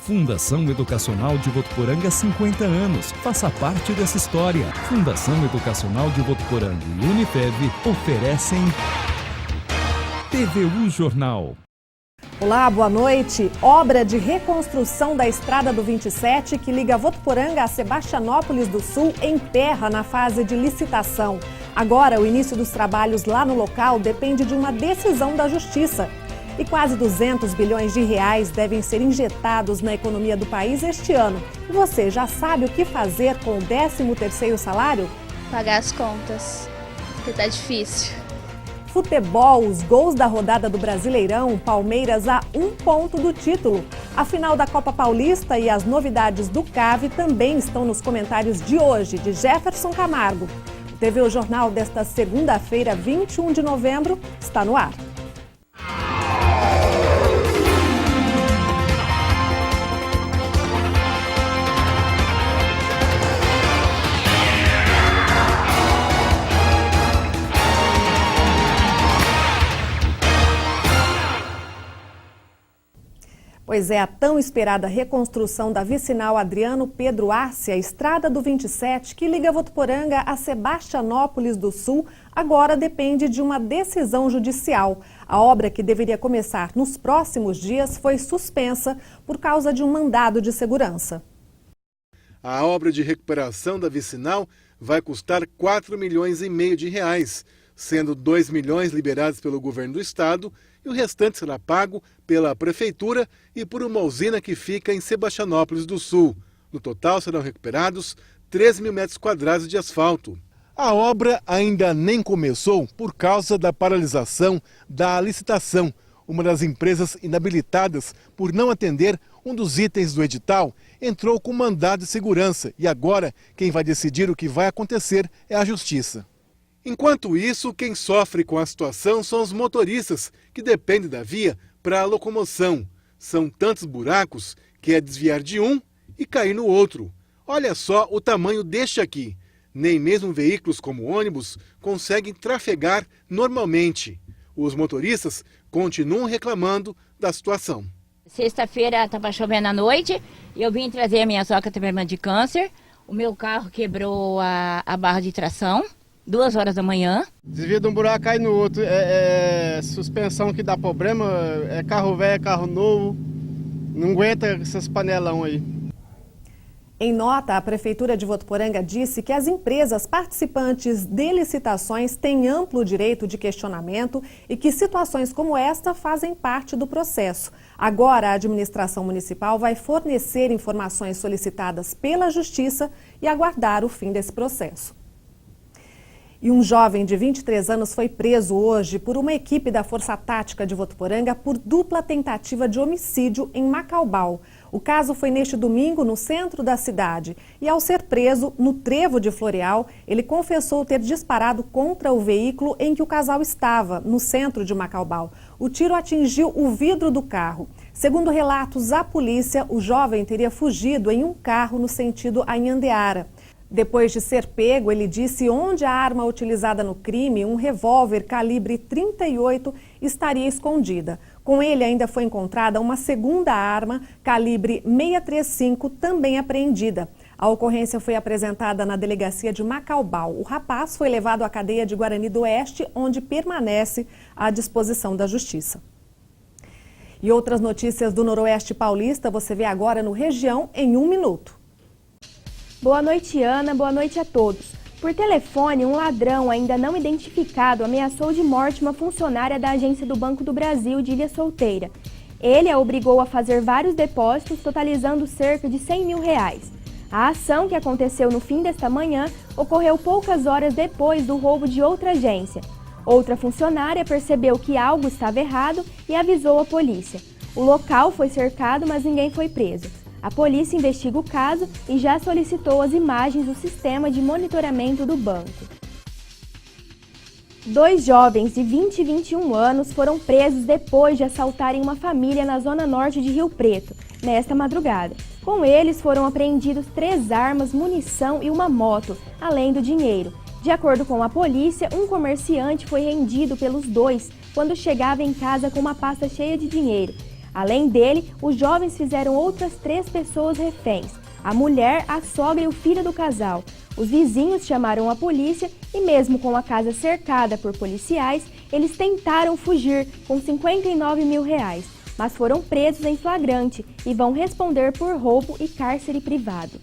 Fundação Educacional de Votuporanga, 50 anos. Faça parte dessa história. Fundação Educacional de Votuporanga e Unifev oferecem TVU Jornal. Olá, boa noite. Obra de reconstrução da Estrada do 27, que liga Votuporanga a Sebastianópolis do Sul, emperra na fase de licitação. Agora, o início dos trabalhos lá no local depende de uma decisão da Justiça. E quase 200 bilhões de reais devem ser injetados na economia do país este ano. E você já sabe o que fazer com o 13º salário? Pagar as contas, porque tá difícil. Futebol, os gols da rodada do Brasileirão, Palmeiras a 1 ponto do título. A final da Copa Paulista e as novidades do CAV também estão nos comentários de hoje, de Jefferson Camargo. O TVU Jornal desta segunda-feira, 21 de novembro, está no ar. Pois é, a tão esperada reconstrução da vicinal Adriano Pedro Arce, a Estrada do 27, que liga Votuporanga a Sebastianópolis do Sul, agora depende de uma decisão judicial. A obra, que deveria começar nos próximos dias, foi suspensa por causa de um mandado de segurança. A obra de recuperação da vicinal vai custar 4,5 milhões de reais, sendo 2 milhões liberados pelo governo do estado e o restante será pago pela prefeitura e por uma usina que fica em Sebastianópolis do Sul. No total serão recuperados 13 mil metros quadrados de asfalto. A obra ainda nem começou por causa da paralisação da licitação. Uma das empresas inabilitadas por não atender um dos itens do edital entrou com mandado de segurança e agora quem vai decidir o que vai acontecer é a Justiça. Enquanto isso, quem sofre com a situação são os motoristas, que dependem da via para a locomoção. São tantos buracos que é desviar de um e cair no outro. Olha só o tamanho deste aqui. Nem mesmo veículos como ônibus conseguem trafegar normalmente. Os motoristas continuam reclamando da situação. Sexta-feira estava chovendo à noite e eu vim trazer a minha sogra tratamento de câncer. O meu carro quebrou a barra de tração. 2 horas da manhã. Desvia de um buraco, cai no outro. Suspensão que dá problema, é carro velho, é carro novo. Não aguenta essas panelão aí. Em nota, a Prefeitura de Votuporanga disse que as empresas participantes de licitações têm amplo direito de questionamento e que situações como esta fazem parte do processo. Agora, a administração municipal vai fornecer informações solicitadas pela Justiça e aguardar o fim desse processo. E um jovem de 23 anos foi preso hoje por uma equipe da Força Tática de Votuporanga por dupla tentativa de homicídio em Macaubal. O caso foi neste domingo no centro da cidade e, ao ser preso no trevo de Floreal, ele confessou ter disparado contra o veículo em que o casal estava, no centro de Macaubal. O tiro atingiu o vidro do carro. Segundo relatos à polícia, o jovem teria fugido em um carro no sentido Anhandeara. Depois de ser pego, ele disse onde a arma utilizada no crime, um revólver calibre 38, estaria escondida. Com ele ainda foi encontrada uma segunda arma, calibre 635, também apreendida. A ocorrência foi apresentada na delegacia de Macaubal. O rapaz foi levado à cadeia de Guarani do Oeste, onde permanece à disposição da Justiça. E outras notícias do Noroeste Paulista você vê agora no Região em 1 minuto. Boa noite, Ana. Boa noite a todos. Por telefone, um ladrão ainda não identificado ameaçou de morte uma funcionária da agência do Banco do Brasil de Ilha Solteira. Ele a obrigou a fazer vários depósitos, totalizando cerca de R$100 mil. A ação, que aconteceu no fim desta manhã, ocorreu poucas horas depois do roubo de outra agência. Outra funcionária percebeu que algo estava errado e avisou a polícia. O local foi cercado, mas ninguém foi preso. A polícia investiga o caso e já solicitou as imagens do sistema de monitoramento do banco. 2 jovens de 20 e 21 anos foram presos depois de assaltarem uma família na zona norte de Rio Preto, nesta madrugada. Com eles foram apreendidos 3 armas, munição e uma moto, além do dinheiro. De acordo com a polícia, um comerciante foi rendido pelos 2 quando chegava em casa com uma pasta cheia de dinheiro. Além dele, os jovens fizeram outras 3 pessoas reféns: a mulher, a sogra e o filho do casal. Os vizinhos chamaram a polícia e, mesmo com a casa cercada por policiais, eles tentaram fugir com R$59 mil, mas foram presos em flagrante e vão responder por roubo e cárcere privado.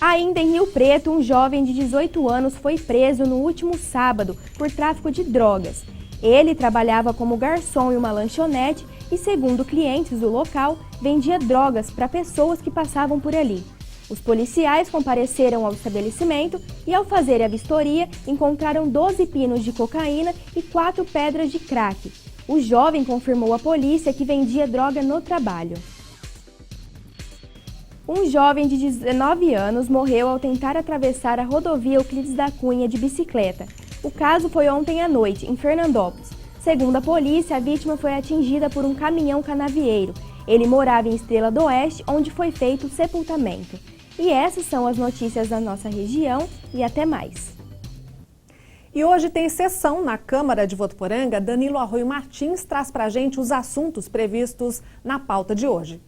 Ainda em Rio Preto, um jovem de 18 anos foi preso no último sábado por tráfico de drogas. Ele trabalhava como garçom em uma lanchonete e, segundo clientes do local, vendia drogas para pessoas que passavam por ali. Os policiais compareceram ao estabelecimento e, ao fazer a vistoria, encontraram 12 pinos de cocaína e 4 pedras de crack. O jovem confirmou à polícia que vendia droga no trabalho. Um jovem de 19 anos morreu ao tentar atravessar a rodovia Euclides da Cunha de bicicleta. O caso foi ontem à noite, em Fernandópolis. Segundo a polícia, a vítima foi atingida por um caminhão canavieiro. Ele morava em Estrela do Oeste, onde foi feito o sepultamento. E essas são as notícias da nossa região e até mais. E hoje tem sessão na Câmara de Votuporanga. Danilo Arroio Martins traz para a gente os assuntos previstos na pauta de hoje.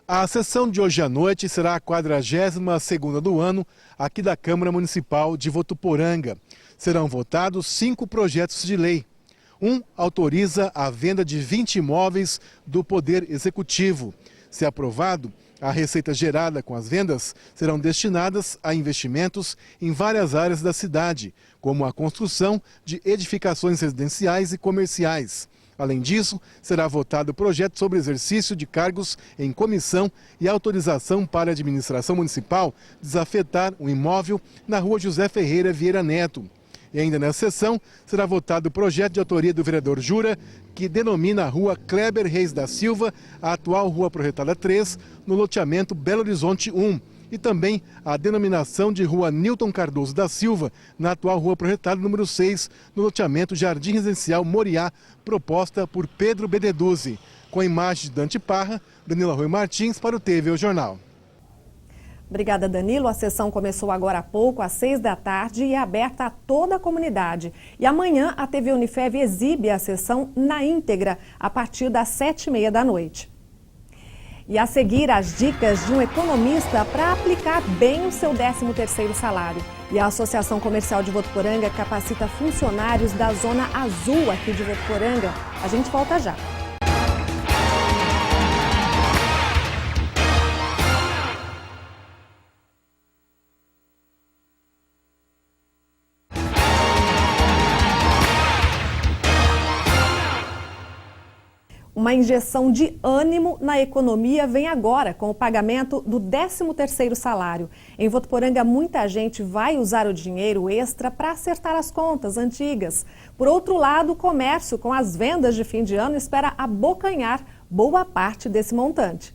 A sessão de hoje à noite será a 42ª do ano aqui da Câmara Municipal de Votuporanga. Serão votados 5 projetos de lei. Um autoriza a venda de 20 imóveis do Poder Executivo. Se aprovado, a receita gerada com as vendas serão destinadas a investimentos em várias áreas da cidade, como a construção de edificações residenciais e comerciais. Além disso, será votado o projeto sobre exercício de cargos em comissão e autorização para a administração municipal desafetar um imóvel na rua José Ferreira Vieira Neto. E ainda nessa sessão, será votado o projeto de autoria do vereador Jura, que denomina a rua Kleber Reis da Silva, a atual Rua Projetada 3, no loteamento Belo Horizonte 1. E também a denominação de Rua Nilton Cardoso da Silva, na atual Rua Projetada número 6, no loteamento Jardim Residencial Moriá, proposta por Pedro Beneduzzi. Com a imagem de Dante Parra, Danilo Arroio Martins para o TV O Jornal. Obrigada, Danilo. A sessão começou agora há pouco, às 6 da tarde, e é aberta a toda a comunidade. E amanhã a TV Unifev exibe a sessão na íntegra, a partir das 7h30 da noite. E a seguir, as dicas de um economista para aplicar bem o seu 13º salário. E a Associação Comercial de Votuporanga capacita funcionários da Zona Azul aqui de Votuporanga. A gente volta já. Uma injeção de ânimo na economia vem agora com o pagamento do 13º salário. Em Votuporanga, muita gente vai usar o dinheiro extra para acertar as contas antigas. Por outro lado, o comércio, com as vendas de fim de ano, espera abocanhar boa parte desse montante.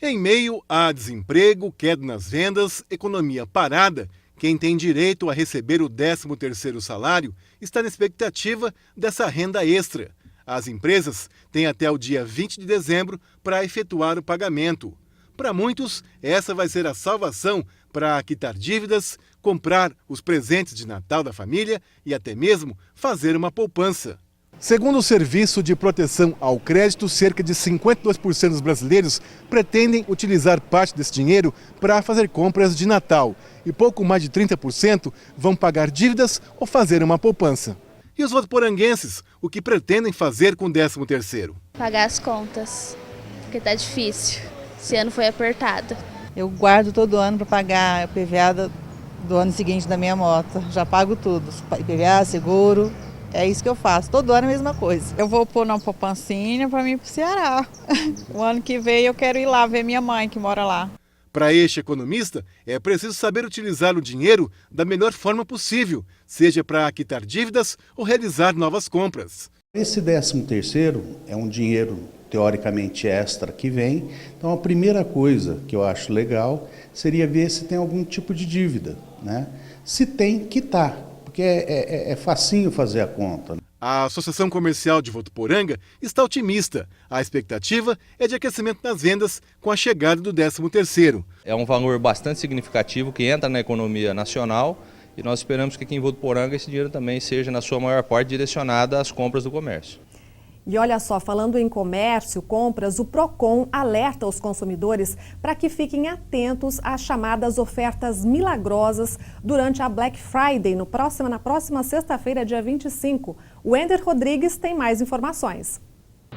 Em meio a desemprego, queda nas vendas, economia parada, quem tem direito a receber o 13º salário está na expectativa dessa renda extra. As empresas têm até o dia 20 de dezembro para efetuar o pagamento. Para muitos, essa vai ser a salvação para quitar dívidas, comprar os presentes de Natal da família e até mesmo fazer uma poupança. Segundo o Serviço de Proteção ao Crédito, cerca de 52% dos brasileiros pretendem utilizar parte desse dinheiro para fazer compras de Natal. E pouco mais de 30% vão pagar dívidas ou fazer uma poupança. E os votuporanguenses, o que pretendem fazer com o 13º? Pagar as contas, porque tá difícil. Esse ano foi apertado. Eu guardo todo ano para pagar a PVA do ano seguinte da minha moto. Já pago tudo, IPVA, seguro, é isso que eu faço. Todo ano é a mesma coisa. Eu vou pôr uma poupancinha para mim ir para o Ceará. O ano que vem eu quero ir lá ver minha mãe que mora lá. Para este economista, é preciso saber utilizar o dinheiro da melhor forma possível, seja para quitar dívidas ou realizar novas compras. Esse 13º é um dinheiro teoricamente extra que vem, então a primeira coisa que eu acho legal seria ver se tem algum tipo de dívida, né? Se tem, quitar, porque é facinho fazer a conta. A Associação Comercial de Votuporanga está otimista. A expectativa é de aquecimento nas vendas com a chegada do 13º. É um valor bastante significativo que entra na economia nacional e nós esperamos que aqui em Votuporanga esse dinheiro também seja, na sua maior parte, direcionado às compras do comércio. E olha só, falando em comércio, compras, o Procon alerta os consumidores para que fiquem atentos às chamadas ofertas milagrosas durante a Black Friday, na próxima sexta-feira, dia 25. O Ender Rodrigues tem mais informações.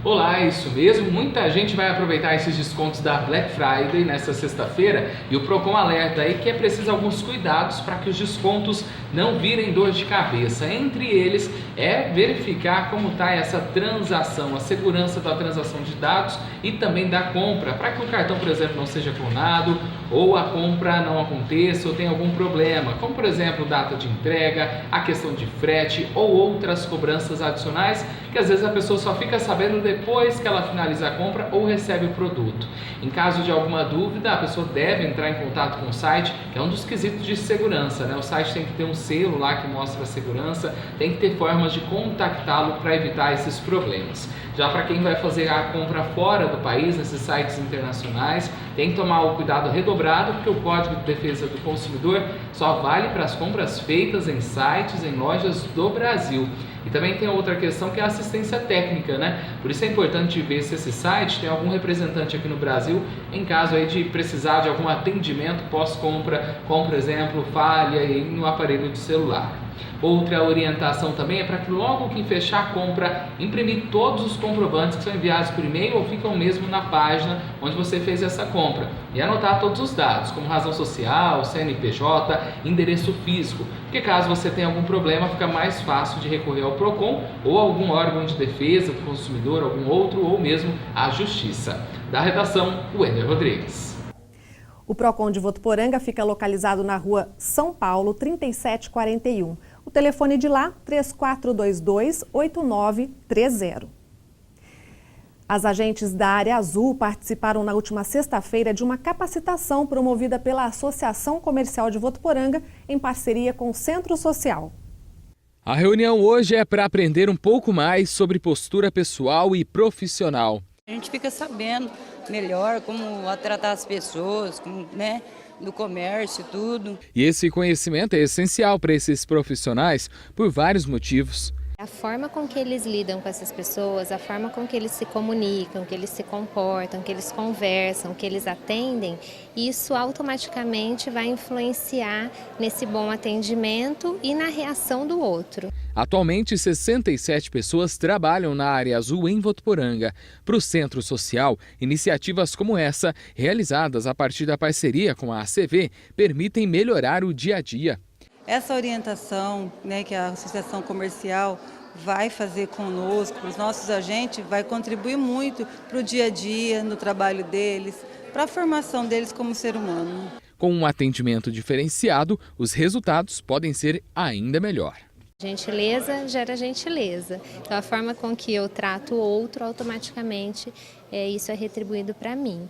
Olá, é isso mesmo. Muita gente vai aproveitar esses descontos da Black Friday nesta sexta-feira e o Procon alerta aí que é preciso alguns cuidados para que os descontos não virem dor de cabeça. Entre eles é verificar como está essa transação, a segurança da transação de dados e também da compra, para que o cartão, por exemplo, não seja clonado ou a compra não aconteça ou tenha algum problema, como por exemplo data de entrega, a questão de frete ou outras cobranças adicionais que às vezes a pessoa só fica sabendo depois que ela finaliza a compra ou recebe o produto. Em caso de alguma dúvida, a pessoa deve entrar em contato com o site, que é um dos quesitos de segurança, né? O site tem que ter um selo lá que mostra a segurança, tem que ter formas de contactá-lo para evitar esses problemas. Já para quem vai fazer a compra fora do país, nesses sites internacionais, tem que tomar o cuidado redobrado, porque o Código de Defesa do Consumidor só vale para as compras feitas em sites, em lojas do Brasil. E também tem outra questão que é a assistência técnica, né? Por isso é importante ver se esse site tem algum representante aqui no Brasil, em caso aí de precisar de algum atendimento pós-compra, como por exemplo, falha aí no aparelho de celular. Outra orientação também é para que logo que fechar a compra, imprimir todos os comprovantes que são enviados por e-mail ou ficam mesmo na página onde você fez essa compra. E anotar todos os dados, como razão social, CNPJ, endereço físico, porque caso você tenha algum problema, fica mais fácil de recorrer ao Procon ou algum órgão de defesa do consumidor, algum outro, ou mesmo à Justiça. Da redação, o Ender Rodrigues. O Procon de Votuporanga fica localizado na rua São Paulo, 3741. O telefone de lá, 3422-8930. As agentes da Área Azul participaram na última sexta-feira de uma capacitação promovida pela Associação Comercial de Votuporanga em parceria com o Centro Social. A reunião hoje é para aprender um pouco mais sobre postura pessoal e profissional. A gente fica sabendo melhor como tratar as pessoas, né, do comércio e tudo. E esse conhecimento é essencial para esses profissionais por vários motivos. A forma com que eles lidam com essas pessoas, a forma com que eles se comunicam, que eles se comportam, que eles conversam, que eles atendem, isso automaticamente vai influenciar nesse bom atendimento e na reação do outro. Atualmente, 67 pessoas trabalham na Área Azul em Votuporanga. Para o Centro Social, iniciativas como essa, realizadas a partir da parceria com a ACV, permitem melhorar o dia a dia. Essa orientação, né, que a Associação Comercial vai fazer conosco, para os nossos agentes, vai contribuir muito para o dia a dia, no trabalho deles, para a formação deles como ser humano. Com um atendimento diferenciado, os resultados podem ser ainda melhor. Gentileza gera gentileza. Então, a forma com que eu trato o outro, automaticamente, isso é retribuído para mim.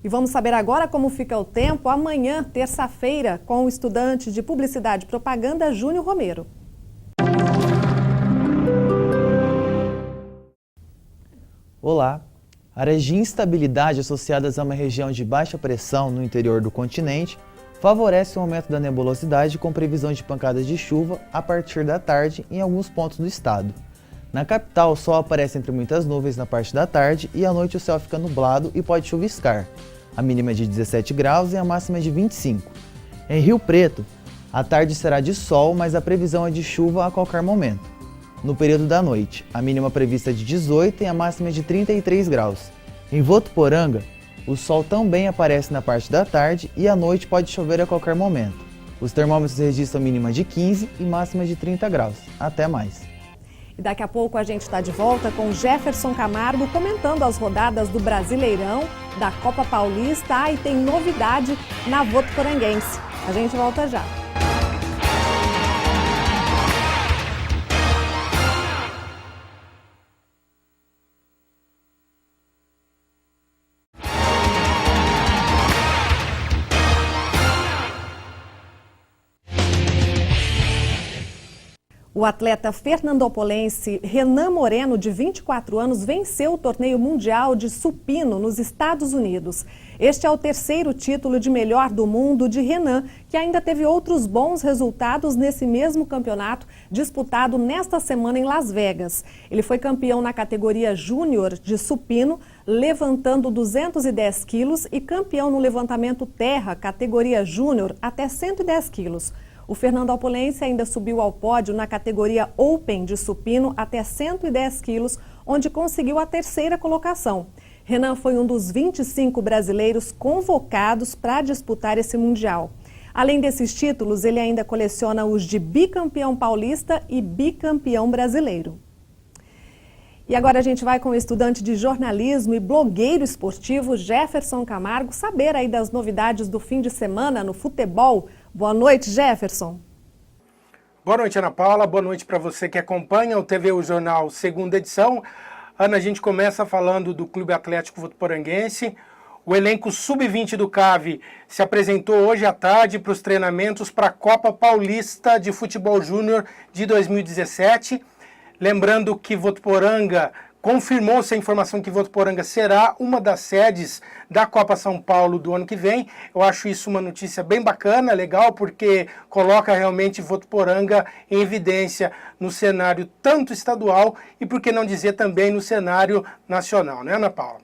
E vamos saber agora como fica o tempo amanhã, terça-feira, com o estudante de Publicidade e Propaganda, Júnior Romero. Olá! Áreas de instabilidade associadas a uma região de baixa pressão no interior do continente favorecem o aumento da nebulosidade com previsão de pancadas de chuva a partir da tarde em alguns pontos do estado. Na capital, o sol aparece entre muitas nuvens na parte da tarde e à noite o céu fica nublado e pode chuviscar. A mínima é de 17 graus e a máxima é de 25. Em Rio Preto, a tarde será de sol, mas a previsão é de chuva a qualquer momento. No período da noite, a mínima prevista é de 18 e a máxima é de 33 graus. Em Votuporanga, o sol também aparece na parte da tarde e à noite pode chover a qualquer momento. Os termômetros registram mínima de 15 e máxima de 30 graus. Até mais! E daqui a pouco a gente está de volta com Jefferson Camargo comentando as rodadas do Brasileirão, da Copa Paulista e tem novidade na Votuporanguense. A gente volta já. O atleta fernandopolense Renan Moreno, de 24 anos, venceu o torneio mundial de supino nos Estados Unidos. Este é o terceiro título de melhor do mundo de Renan, que ainda teve outros bons resultados nesse mesmo campeonato disputado nesta semana em Las Vegas. Ele foi campeão na categoria júnior de supino, levantando 210 quilos, e campeão no levantamento terra, categoria júnior, até 110 quilos. O fernandopolense ainda subiu ao pódio na categoria Open de supino até 110 quilos, onde conseguiu a terceira colocação. Renan foi um dos 25 brasileiros convocados para disputar esse mundial. Além desses títulos, ele ainda coleciona os de bicampeão paulista e bicampeão brasileiro. E agora a gente vai com o estudante de jornalismo e blogueiro esportivo Jefferson Camargo saber aí das novidades do fim de semana no futebol. Boa noite, Jefferson. Boa noite, Ana Paula. Boa noite para você que acompanha o TV O Jornal, segunda edição. Ana, a gente começa falando do Clube Atlético Votuporanguense. O elenco sub-20 do CAV se apresentou hoje à tarde para os treinamentos para a Copa Paulista de Futebol Júnior de 2017. Lembrando que Votuporanga confirmou-se a informação que Votuporanga será uma das sedes da Copa São Paulo do ano que vem. Eu acho isso uma notícia bem bacana, legal, porque coloca realmente Votuporanga em evidência no cenário tanto estadual e, por que não dizer, também no cenário nacional, né, Ana Paula?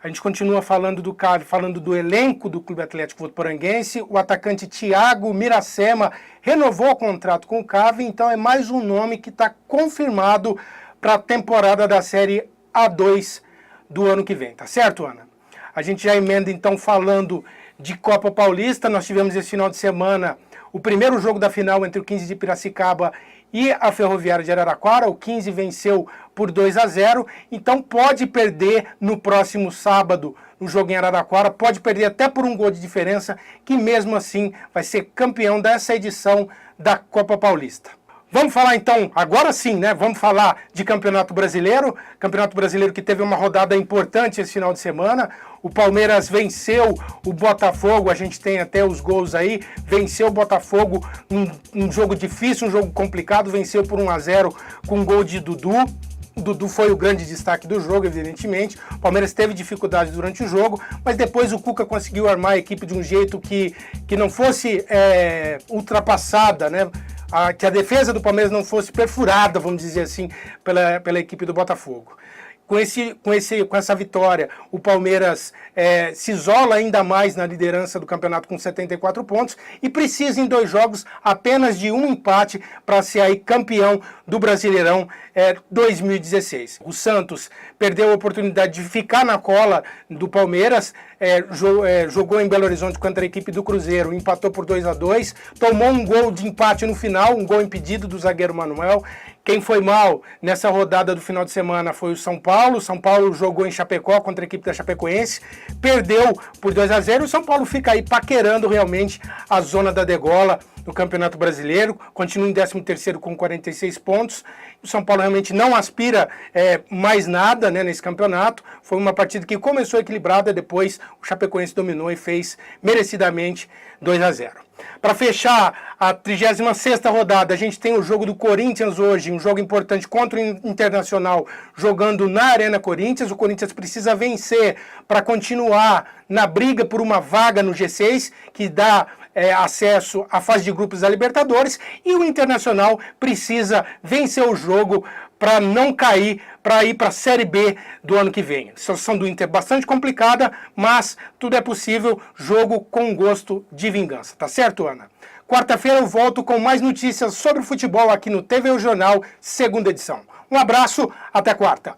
A gente continua falando do CAV, falando do elenco do Clube Atlético Votuporanguense. O atacante Thiago Miracema renovou o contrato com o CAV, então é mais um nome que está confirmado para a temporada da Série A2 do ano que vem, tá certo, Ana? A gente já emenda então falando de Copa Paulista. Nós tivemos esse final de semana o primeiro jogo da final entre o 15 de Piracicaba e a Ferroviária de Araraquara. O 15 venceu por 2-0, então pode perder no próximo sábado no jogo em Araraquara, pode perder até por um gol de diferença, que mesmo assim vai ser campeão dessa edição da Copa Paulista. Vamos falar então, agora sim, né? Vamos falar de Campeonato Brasileiro. Campeonato Brasileiro que teve uma rodada importante esse final de semana. O Palmeiras venceu o Botafogo, a gente tem até os gols aí. Venceu o Botafogo num jogo difícil, um jogo complicado. Venceu por 1-0 com um gol de Dudu. O Dudu foi o grande destaque do jogo, evidentemente. O Palmeiras teve dificuldades durante o jogo, mas depois o Cuca conseguiu armar a equipe de um jeito que não fosse ultrapassada, né? Que a defesa do Palmeiras não fosse perfurada, vamos dizer assim, pela equipe do Botafogo. Com essa vitória, o Palmeiras se isola ainda mais na liderança do campeonato com 74 pontos e precisa em 2 jogos apenas de um empate para ser aí campeão do Brasileirão 2016. O Santos perdeu a oportunidade de ficar na cola do Palmeiras, jogou em Belo Horizonte contra a equipe do Cruzeiro, empatou por 2-2, tomou um gol de empate no final, um gol impedido do zagueiro Manuel. Quem foi mal nessa rodada do final de semana foi o São Paulo. O São Paulo jogou em Chapecó contra a equipe da Chapecoense, perdeu por 2-0. O São Paulo fica aí paquerando realmente a zona da degola no Campeonato Brasileiro, continua em 13º com 46 pontos. O São Paulo realmente não aspira mais nada, né, nesse campeonato. Foi uma partida que começou equilibrada, depois o Chapecoense dominou e fez merecidamente 2-0. Para fechar a 36ª rodada, a gente tem o jogo do Corinthians hoje, um jogo importante contra o Internacional, jogando na Arena Corinthians. O Corinthians precisa vencer para continuar na briga por uma vaga no G6, que dá acesso à fase de grupos da Libertadores, e o Internacional precisa vencer o jogo para não cair, para ir para a Série B do ano que vem. A situação do Inter é bastante complicada, mas tudo é possível, jogo com gosto de vingança. Tá certo, Ana? Quarta-feira eu volto com mais notícias sobre futebol aqui no TV O Jornal, segunda edição. Um abraço, até quarta.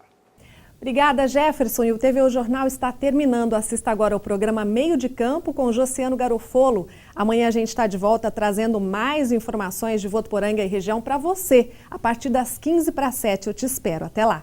Obrigada, Jefferson. E o TV O Jornal está terminando. Assista agora ao programa Meio de Campo com Josiano Garofolo. Amanhã a gente está de volta trazendo mais informações de Votuporanga e região para você. A partir das 6:45 eu te espero. Até lá.